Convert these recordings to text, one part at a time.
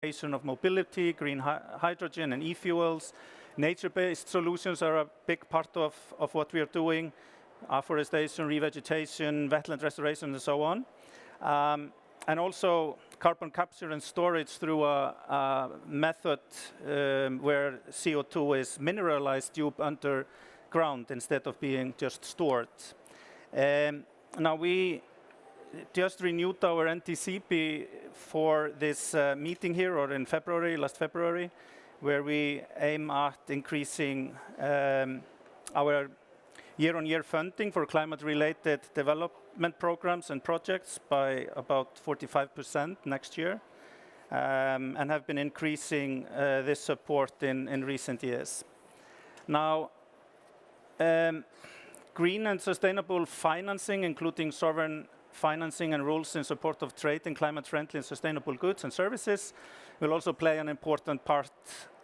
of mobility, green hydrogen and e-fuels. Nature-based solutions are a big part of what we are doing, afforestation, revegetation, wetland restoration, and so on. And also carbon capture and storage through a method where CO2 is mineralized deep underground instead of being just stored. Now we just renewed our NTCP for this meeting here, or in February, last February, where we aim at increasing our year-on-year funding for climate-related development programs and projects by about 45% next year, and have been increasing this support in recent years. Now, green and sustainable financing, including sovereign financing and rules in support of trade in climate-friendly and sustainable goods and services, will also play an important part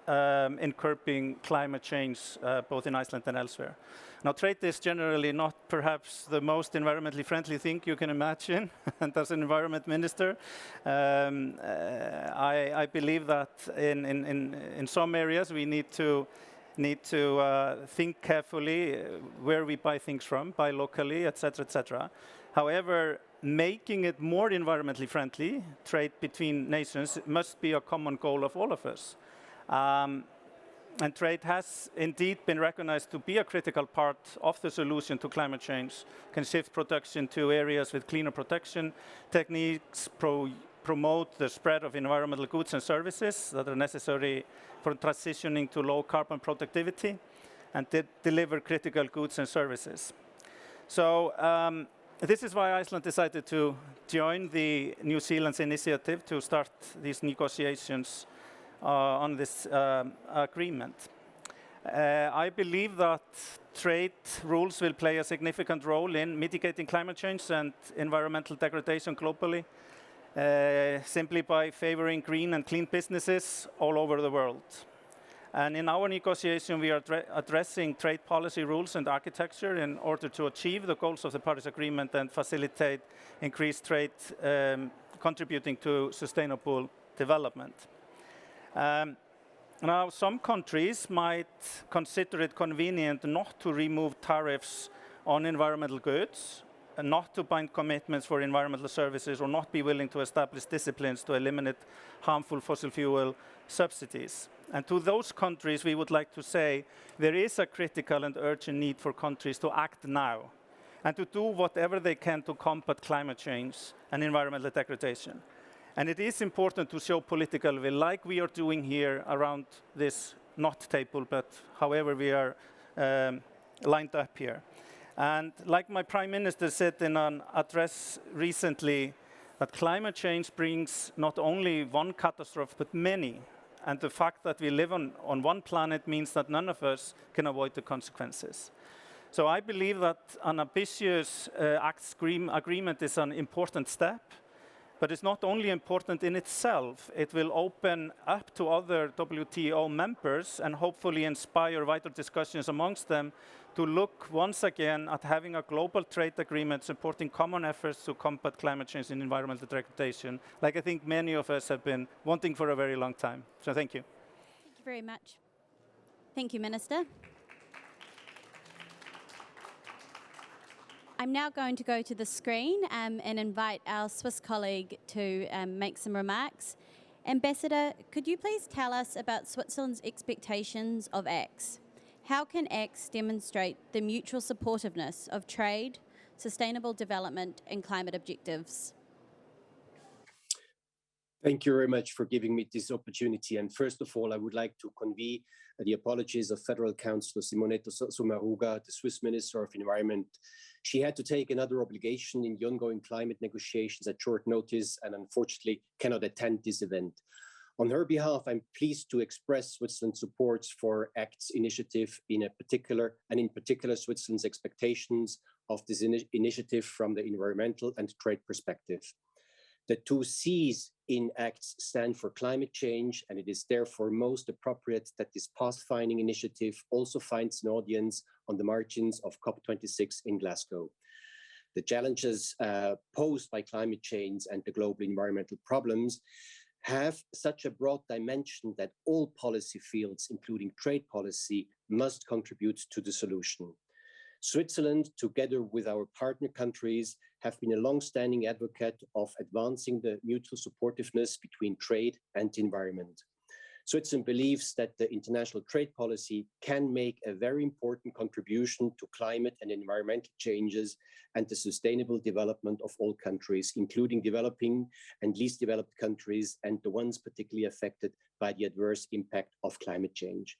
in curbing climate change, both in Iceland and elsewhere. Now, trade is generally not perhaps the most environmentally friendly thing you can imagine, and as an environment minister, I believe that in some areas we need to think carefully where we buy things from, buy locally, etc., etc. However, making it more environmentally friendly, trade between nations, must be a common goal of all of us. And trade has indeed been recognized to be a critical part of the solution to climate change, can shift production to areas with cleaner protection techniques, promote the spread of environmental goods and services that are necessary for transitioning to low carbon productivity, and deliver critical goods and services. So this is why Iceland decided to join the New Zealand's initiative to start these negotiations on this agreement. I believe that trade rules will play a significant role in mitigating climate change and environmental degradation globally, simply by favoring green and clean businesses all over the world. And in our negotiation, we are addressing trade policy rules and architecture in order to achieve the goals of the Paris Agreement and facilitate increased trade, contributing to sustainable development. Now, some countries might consider it convenient not to remove tariffs on environmental goods, and not to bind commitments for environmental services, or not be willing to establish disciplines to eliminate harmful fossil fuel subsidies. And to those countries, we would like to say there is a critical and urgent need for countries to act now and to do whatever they can to combat climate change and environmental degradation. And it is important to show political will, like we are doing here around this, not table, but however we are lined up here. And like my Prime Minister said in an address recently, that climate change brings not only one catastrophe, but many. And the fact that we live on one planet means that none of us can avoid the consequences. So I believe that an ambitious agreement is an important step, but it's not only important in itself, it will open up to other WTO members and hopefully inspire wider discussions amongst them to look once again at having a global trade agreement supporting common efforts to combat climate change and environmental degradation, like I think many of us have been wanting for a very long time. So thank you. Thank you very much. Thank you, Minister. I'm now going to go to the screen and invite our Swiss colleague to make some remarks. Ambassador, could you please tell us about Switzerland's expectations of ACCTS? How can ACCTS demonstrate the mutual supportiveness of trade, sustainable development, and climate objectives? Thank you very much for giving me this opportunity. And first of all, I would like to convey the apologies of Federal Councillor Simonetta Sommaruga, the Swiss Minister of Environment. She had to take another obligation in the ongoing climate negotiations at short notice and unfortunately cannot attend this event. On her behalf, I'm pleased to express Switzerland's support for ACT's initiative in particular Switzerland's expectations of this initiative from the environmental and trade perspective. The two C's in ACTS stand for climate change, and it is therefore most appropriate that this pathfinding initiative also finds an audience on the margins of COP26 in Glasgow. The challenges posed by climate change and the global environmental problems have such a broad dimension that all policy fields, including trade policy, must contribute to the solution. Switzerland, together with our partner countries, have been a long-standing advocate of advancing the mutual supportiveness between trade and the environment. Switzerland believes that the international trade policy can make a very important contribution to climate and environmental changes and the sustainable development of all countries, including developing and least developed countries and the ones particularly affected by the adverse impact of climate change.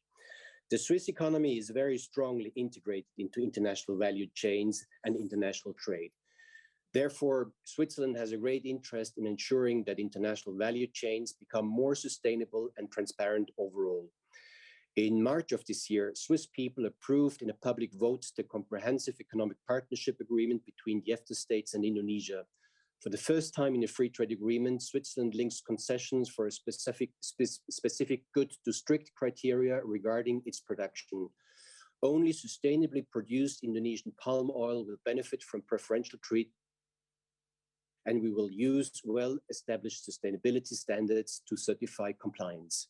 The Swiss economy is very strongly integrated into international value chains and international trade. Therefore, Switzerland has a great interest in ensuring that international value chains become more sustainable and transparent overall. In March of this year, Swiss people approved in a public vote the Comprehensive Economic Partnership Agreement between the EFTA states and Indonesia. For the first time in a free trade agreement, Switzerland links concessions for a specific good to strict criteria regarding its production. Only sustainably produced Indonesian palm oil will benefit from preferential treatment, and we will use well-established sustainability standards to certify compliance.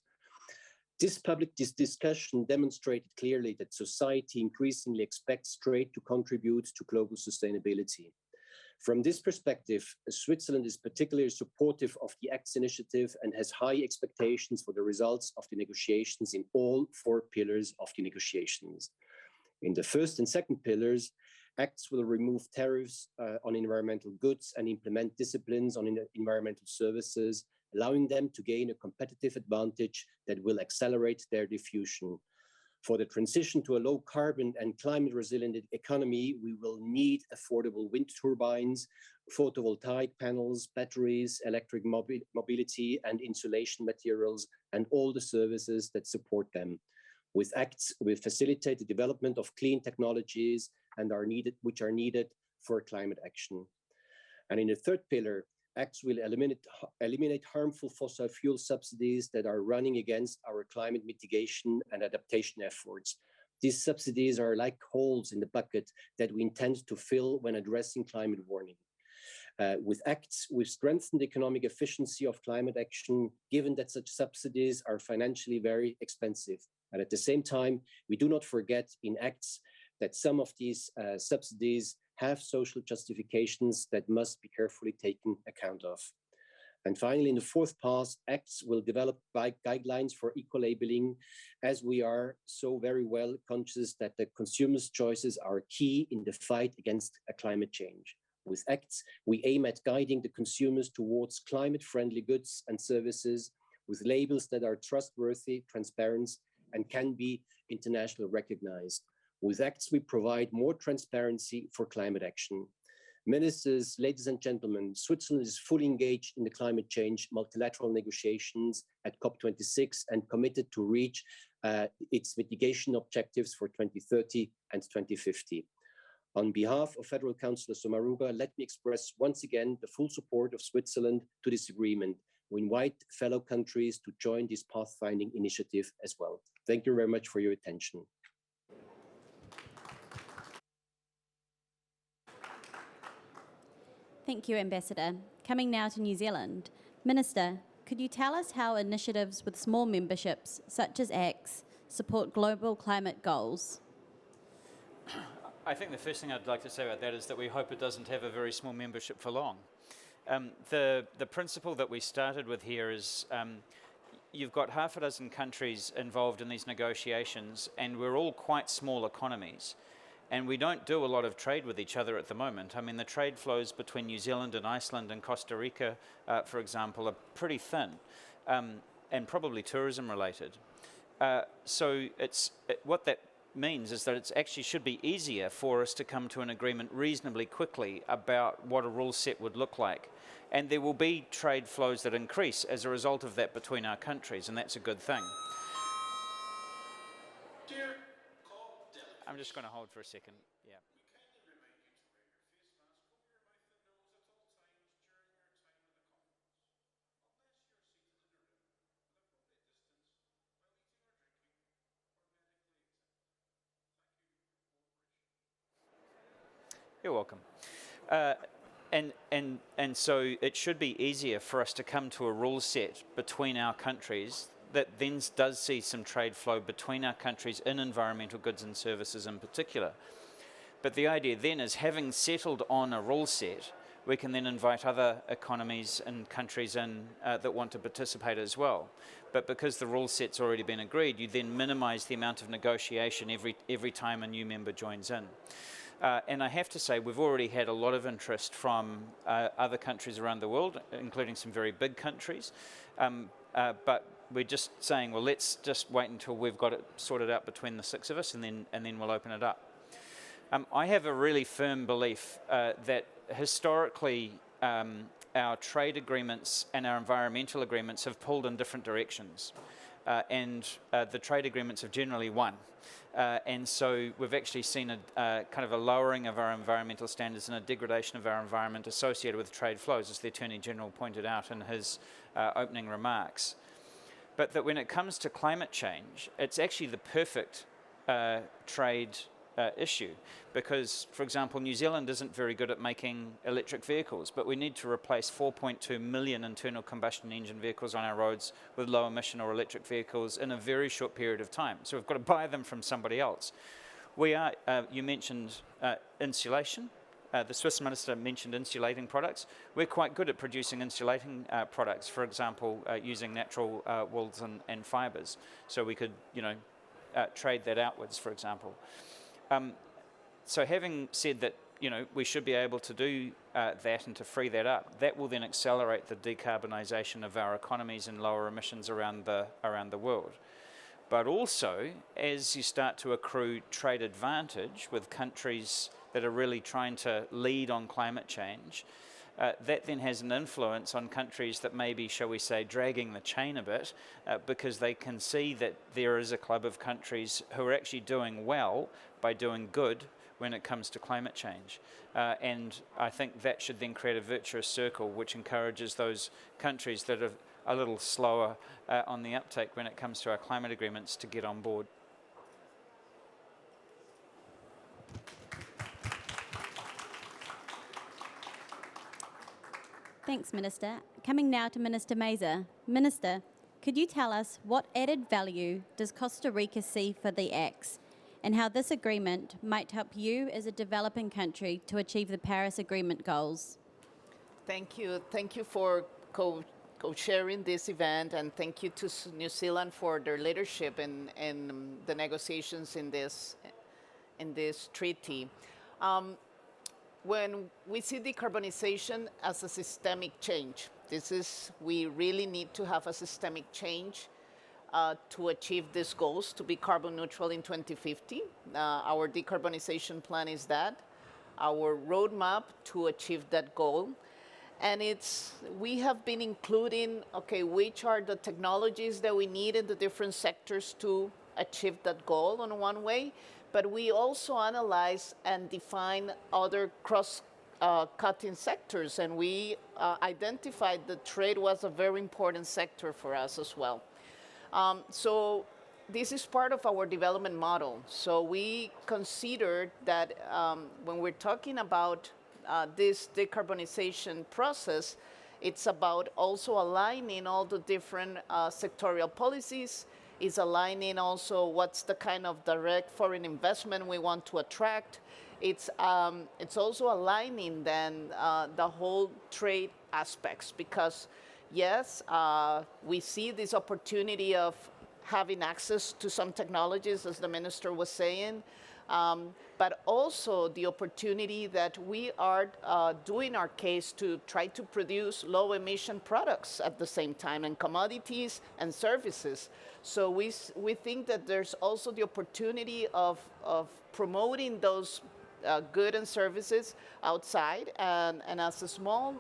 This discussion demonstrated clearly that society increasingly expects trade to contribute to global sustainability. From this perspective, Switzerland is particularly supportive of the ACTS initiative and has high expectations for the results of the negotiations in all 4 pillars of the negotiations. In the first and second pillars, ACTS will remove tariffs on environmental goods and implement disciplines on environmental services, allowing them to gain a competitive advantage that will accelerate their diffusion. For the transition to a low carbon and climate resilient economy, we will need affordable wind turbines, photovoltaic panels, batteries, electric mobility and insulation materials, and all the services that support them. With ACTS, we facilitate the development of clean technologies which are needed for climate action. And in the third pillar, ACTS will eliminate harmful fossil fuel subsidies that are running against our climate mitigation and adaptation efforts. These subsidies are like holes in the bucket that we intend to fill when addressing climate warming. With ACTS, we strengthen the economic efficiency of climate action, given that such subsidies are financially very expensive. And at the same time, we do not forget in ACTS that some of these subsidies have social justifications that must be carefully taken account of. And finally, in the fourth path, ACTS will develop guidelines for eco-labeling, as we are so very well conscious that the consumers' choices are key in the fight against climate change. With ACTS, we aim at guiding the consumers towards climate-friendly goods and services with labels that are trustworthy, transparent, and can be internationally recognized. With ACTS, we provide more transparency for climate action. Ministers, ladies and gentlemen, Switzerland is fully engaged in the climate change multilateral negotiations at COP26 and committed to reach its mitigation objectives for 2030 and 2050. On behalf of Federal Councillor Sommaruga, let me express once again the full support of Switzerland to this agreement. We invite fellow countries to join this pathfinding initiative as well. Thank you very much for your attention. Thank you, Ambassador. Coming now to New Zealand. Minister, could you tell us how initiatives with small memberships, such as ACTS, support global climate goals? I think the first thing I'd like to say about that is that we hope it doesn't have a very small membership for long. The principle that we started with here is you've got half a dozen countries involved in these negotiations, and we're all quite small economies. And we don't do a lot of trade with each other at the moment. I mean, the trade flows between New Zealand and Iceland and Costa Rica, for example, are pretty thin and probably tourism related. So what that means is that it actually should be easier for us to come to an agreement reasonably quickly about what a rule set would look like. And there will be trade flows that increase as a result of that between our countries, and that's a good thing. I'm just going to hold for a second. Yeah. You're welcome. And so it should be easier for us to come to a rule set between our countries that then does see some trade flow between our countries in environmental goods and services in particular. But the idea then is, having settled on a rule set, we can then invite other economies and countries in that want to participate as well. But because the rule set's already been agreed, you then minimize the amount of negotiation every time a new member joins in. And I have to say, we've already had a lot of interest from other countries around the world, including some very big countries. But we're just saying, well, let's just wait until we've got it sorted out between the six of us, and then we'll open it up. I have a really firm belief that historically our trade agreements and our environmental agreements have pulled in different directions. And the trade agreements have generally won. And so we've actually seen a kind of a lowering of our environmental standards and a degradation of our environment associated with trade flows, as the Attorney General pointed out in his opening remarks. But that when it comes to climate change, it's actually the perfect trade issue, because, for example, New Zealand isn't very good at making electric vehicles, but we need to replace 4.2 million internal combustion engine vehicles on our roads with low emission or electric vehicles in a very short period of time. So we've got to buy them from somebody else. We are, you mentioned insulation. The Swiss minister mentioned insulating products. We're quite good at producing insulating products, for example, using natural wools and fibres. So we could, trade that outwards, for example. So having said that, we should be able to do that and to free that up, that will then accelerate the decarbonisation of our economies and lower emissions around the world. But also, as you start to accrue trade advantage with countries that are really trying to lead on climate change, that then has an influence on countries that may be, shall we say, dragging the chain a bit, because they can see that there is a club of countries who are actually doing well by doing good when it comes to climate change. And I think that should then create a virtuous circle which encourages those countries that are a little slower on the uptake when it comes to our climate agreements to get on board. Thanks, Minister. Coming now to Minister Mazer. Minister, could you tell us what added value does Costa Rica see for the ACCTS, and how this agreement might help you as a developing country to achieve the Paris Agreement goals? Thank you. Thank you for co-sharing this event, and thank you to New Zealand for their leadership in the negotiations in this treaty. When we see decarbonization as a systemic change, we really need to have a systemic change to achieve these goals, to be carbon neutral in 2050. Our decarbonization plan is that, our roadmap to achieve that goal. And we have been including, which are the technologies that we need in the different sectors to achieve that goal on one way, but we also analyze and define other cross-cutting sectors, and we identified that trade was a very important sector for us as well. So this is part of our development model. So we considered that when we're talking about this decarbonization process, it's about also aligning all the different sectorial policies. Is aligning also what's the kind of direct foreign investment we want to attract. It's also aligning then the whole trade aspects, because yes, we see this opportunity of having access to some technologies, as the minister was saying, but also the opportunity that we are doing our case to try to produce low emission products at the same time, and commodities and services. So we think that there's also the opportunity of promoting those goods and services outside, and as a small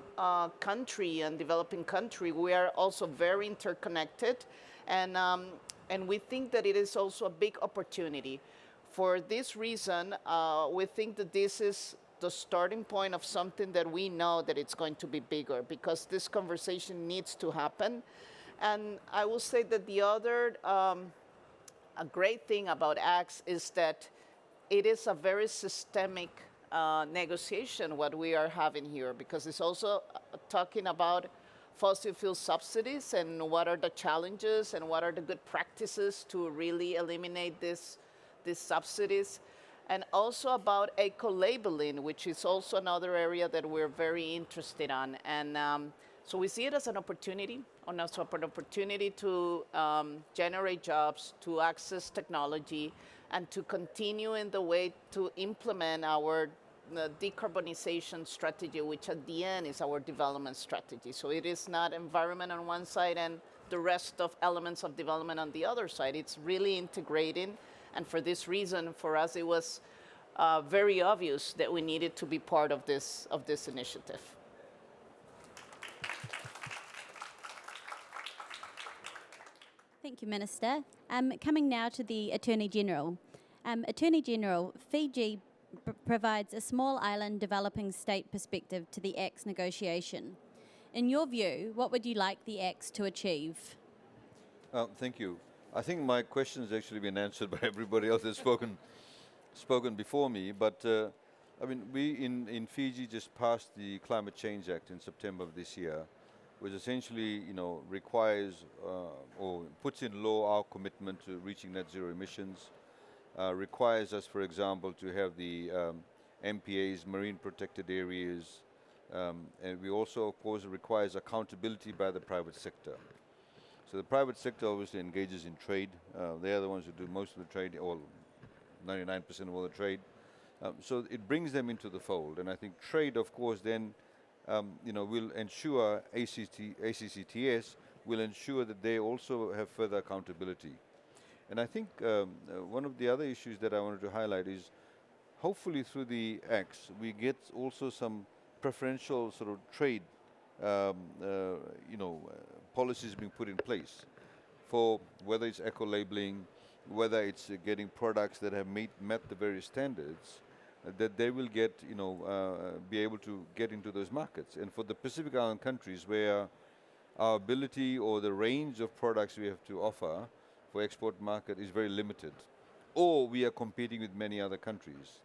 country and developing country, we are also very interconnected, and we think that it is also a big opportunity. For this reason, we think that this is the starting point of something that we know that it's going to be bigger, because this conversation needs to happen. And I will say that the other a great thing about ACCTS is that it is a very systemic negotiation what we are having here, because it's also talking about fossil fuel subsidies and what are the challenges and what are the good practices to really eliminate these subsidies. And also about eco-labeling, which is also another area that we're very interested in. And so we see it as an opportunity, and also an opportunity to generate jobs, to access technology, and to continue in the way to implement our decarbonization strategy, which at the end is our development strategy. So it is not environment on one side and the rest of elements of development on the other side. It's really integrating. And for this reason, for us, it was very obvious that we needed to be part of this initiative. Thank you, Minister. Coming now to the Attorney General. Attorney General, Fiji provides a small island developing state perspective to the ACCTS negotiation. In your view, what would you like the ACCTS to achieve? Thank you. I think my question has actually been answered by everybody else that's spoken before me. But I mean, we in Fiji just passed the Climate Change Act in September of this year, which essentially, requires or puts in law our commitment to reaching net zero emissions. Requires us, for example, to have the MPAs, marine protected areas, and we also, of course, requires accountability by the private sector. So the private sector obviously engages in trade. They are the ones who do most of the trade, or 99% of all the trade. So it brings them into the fold, and I think trade, of course, then will ensure ACCTS will ensure that they also have further accountability. And I think one of the other issues that I wanted to highlight is hopefully through the acts we get also some preferential sort of trade policies being put in place for whether it's eco-labeling, whether it's getting products that have met the various standards, that they will get, be able to get into those markets. And for the Pacific Island countries where our ability or the range of products we have to offer for export market is very limited, or we are competing with many other countries.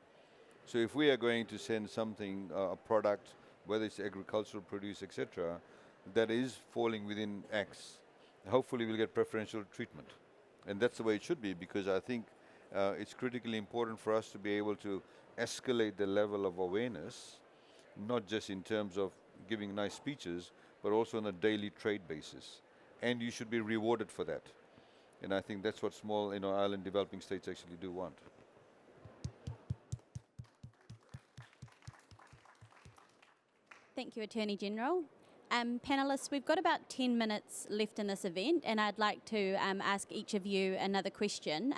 So if we are going to send something, a product, whether it's agricultural produce, etc., that is falling within X, hopefully we'll get preferential treatment. And that's the way it should be, because I think it's critically important for us to be able to escalate the level of awareness, not just in terms of giving nice speeches, but also on a daily trade basis. And you should be rewarded for that. And I think that's what small island developing states actually do want. Thank you, Attorney General. Panellists, we've got about 10 minutes left in this event, and I'd like to ask each of you another question.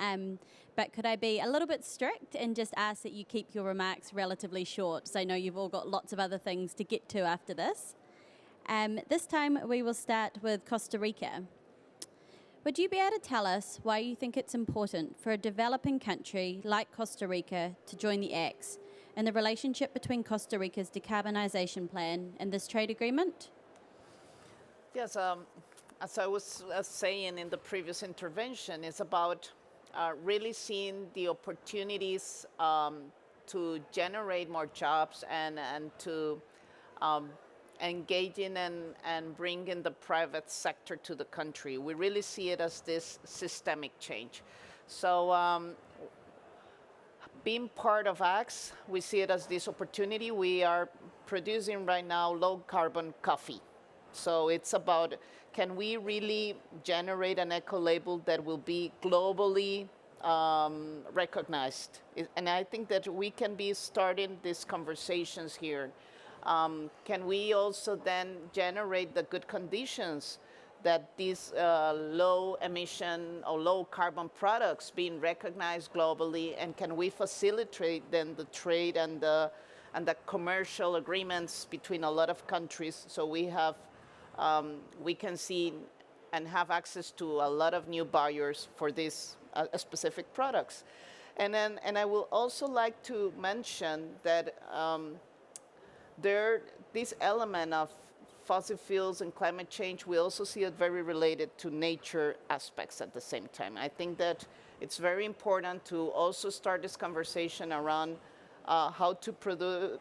But could I be a little bit strict and just ask that you keep your remarks relatively short, so I know you've all got lots of other things to get to after this. This time we will start with Costa Rica. Would you be able to tell us why you think it's important for a developing country like Costa Rica to join the ACCTS and the relationship between Costa Rica's Decarbonization Plan and this trade agreement? Yes, as I was saying in the previous intervention, it's about really seeing the opportunities to generate more jobs and to engage in and bring in the private sector to the country. We really see it as this systemic change. So being part of ACCTS, we see it as this opportunity. We are producing right now low carbon coffee. So it's about, can we really generate an eco-label that will be globally recognized? And I think that we can be starting these conversations here. Can we also then generate the good conditions that these low emission or low carbon products being recognized globally, and can we facilitate then the trade and the commercial agreements between a lot of countries, so we can see and have access to a lot of new buyers for these specific products. And I will also like to mention that this element of fossil fuels and climate change, we also see it very related to nature aspects at the same time. I think that it's very important to also start this conversation around how to produce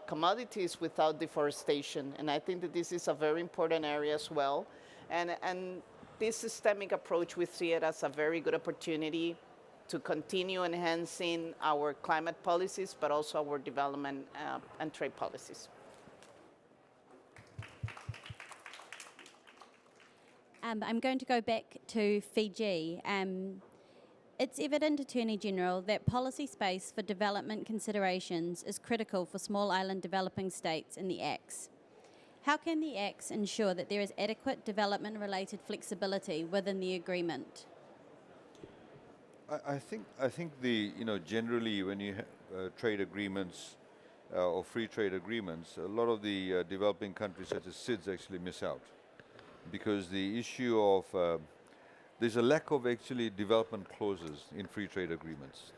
commodities without deforestation. And I think that this is a very important area as well. And this systemic approach, we see it as a very good opportunity to continue enhancing our climate policies, but also our development and trade policies. I'm going to go back to Fiji. It's evident, Attorney General, that policy space for development considerations is critical for small island developing states in the ACCS. How can the ACCS ensure that there is adequate development-related flexibility within the agreement? I think generally when you have trade agreements or free trade agreements, a lot of the developing countries such as SIDS actually miss out, because the issue of there's a lack of actually development clauses in free trade agreements.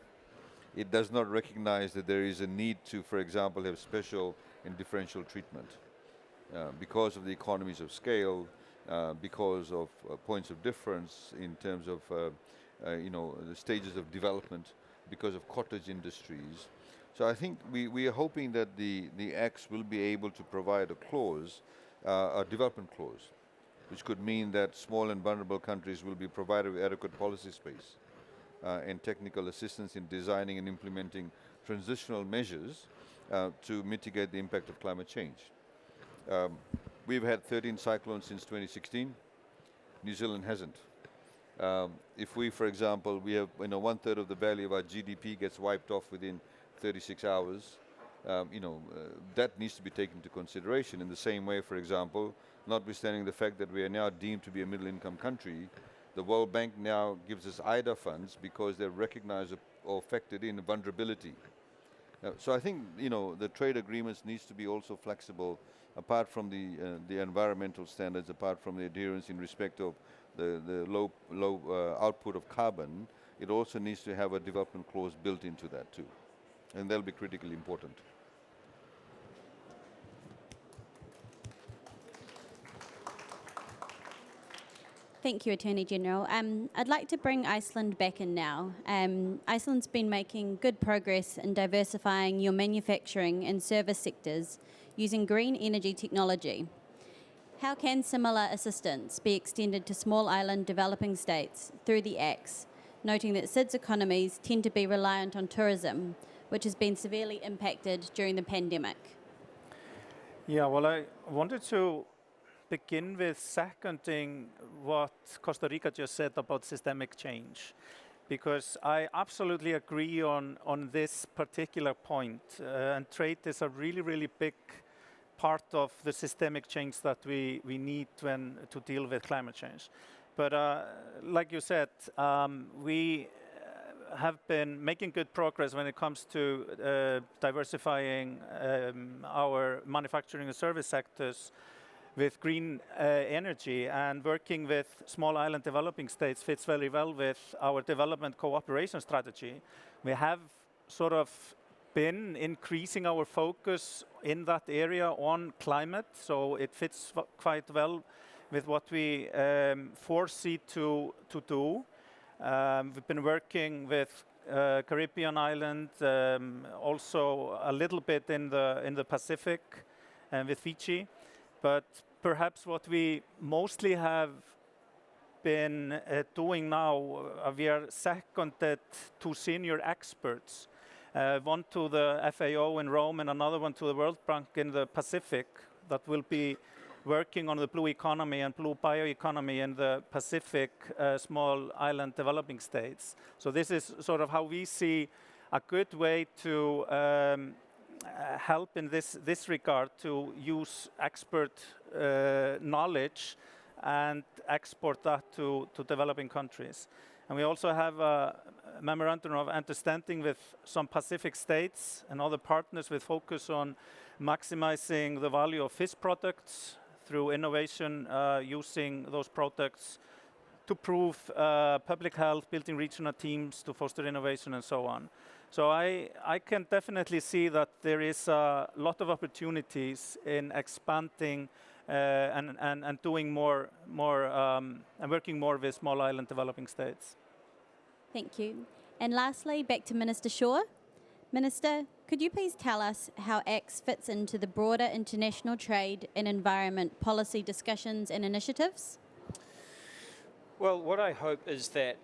It does not recognize that there is a need to, for example, have special and differential treatment because of the economies of scale, because of points of difference in terms of the stages of development, because of cottage industries. So I think we are hoping that the ACCS will be able to provide a clause, a development clause, which could mean that small and vulnerable countries will be provided with adequate policy space and technical assistance in designing and implementing transitional measures to mitigate the impact of climate change. We've had 13 cyclones since 2016. New Zealand hasn't. If we, for example, we have 1/3 of the value of our GDP gets wiped off within 36 hours, that needs to be taken into consideration. In the same way, for example, notwithstanding the fact that we are now deemed to be a middle-income country, the World Bank now gives us IDA funds because they recognize or factored in vulnerability. So I think the trade agreements needs to be also flexible, apart from the environmental standards, apart from the adherence in respect of the low output of carbon. It also needs to have a development clause built into that too, and that'll be critically important. Thank you, Attorney General. I'd like to bring Iceland back in now. Iceland's been making good progress in diversifying your manufacturing and service sectors using green energy technology. How can similar assistance be extended to small island developing states through the ACCS, noting that SIDS economies tend to be reliant on tourism, which has been severely impacted during the pandemic? Yeah, well, I wanted to begin with seconding what Costa Rica just said about systemic change, because I absolutely agree on this particular point. And trade is a really, really big part of the systemic change that we need to deal with climate change. But like you said, we have been making good progress when it comes to diversifying our manufacturing and service sectors with green energy, and working with small island developing states fits very well with our development cooperation strategy. We have sort of been increasing our focus in that area on climate, so it fits quite well with what we foresee to do. We've been working with Caribbean islands, also a little bit in the Pacific with Fiji. But perhaps what we mostly have been doing now, we are seconded to senior experts, one to the FAO in Rome and another one to the World Bank in the Pacific, that will be working on the blue economy and blue bioeconomy in the Pacific small island developing states. So this is sort of how we see a good way to help in this regard, to use expert knowledge and export that to developing countries. And we also have a memorandum of understanding with some Pacific states and other partners with focus on maximizing the value of fish products through innovation, using those products to prove public health, building regional teams to foster innovation and so on. So I can definitely see that there is a lot of opportunities in expanding and doing more and working more with small island developing states. Thank you. And lastly, back to Minister Shaw. Minister, could you please tell us how ACCTS fits into the broader international trade and environment policy discussions and initiatives? Well, what I hope is that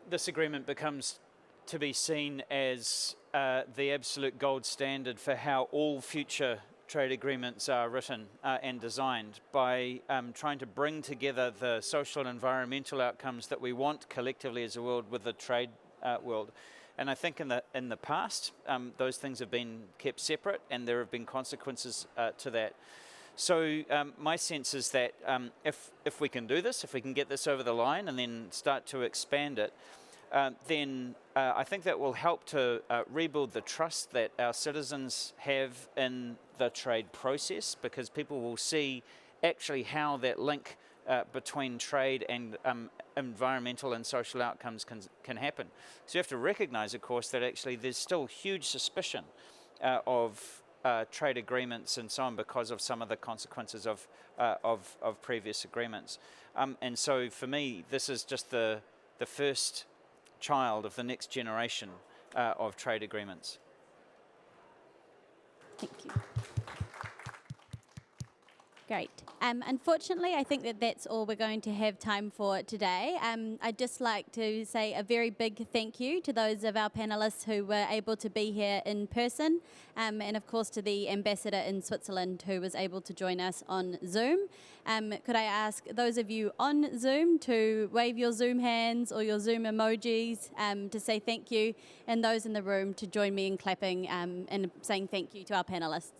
this agreement becomes to be seen as the absolute gold standard for how all future trade agreements are written and designed, by trying to bring together the social and environmental outcomes that we want collectively as a world with the trade world. And I think in the past, those things have been kept separate, and there have been consequences to that. So my sense is that if we can do this, if we can get this over the line and then start to expand it, then I think that will help to rebuild the trust that our citizens have in the trade process, because people will see actually how that link between trade and environmental and social outcomes can happen. So you have to recognize, of course, that actually there's still huge suspicion of trade agreements and so on because of some of the consequences of previous agreements. And so for me, this is just the first child of the next generation of trade agreements. Thank you. Great. Unfortunately, I think that that's all we're going to have time for today. I'd just like to say a very big thank you to those of our panellists who were able to be here in person, and of course to the ambassador in Switzerland who was able to join us on Zoom. Could I ask those of you on Zoom to wave your Zoom hands or your Zoom emojis to say thank you, and those in the room to join me in clapping and saying thank you to our panellists.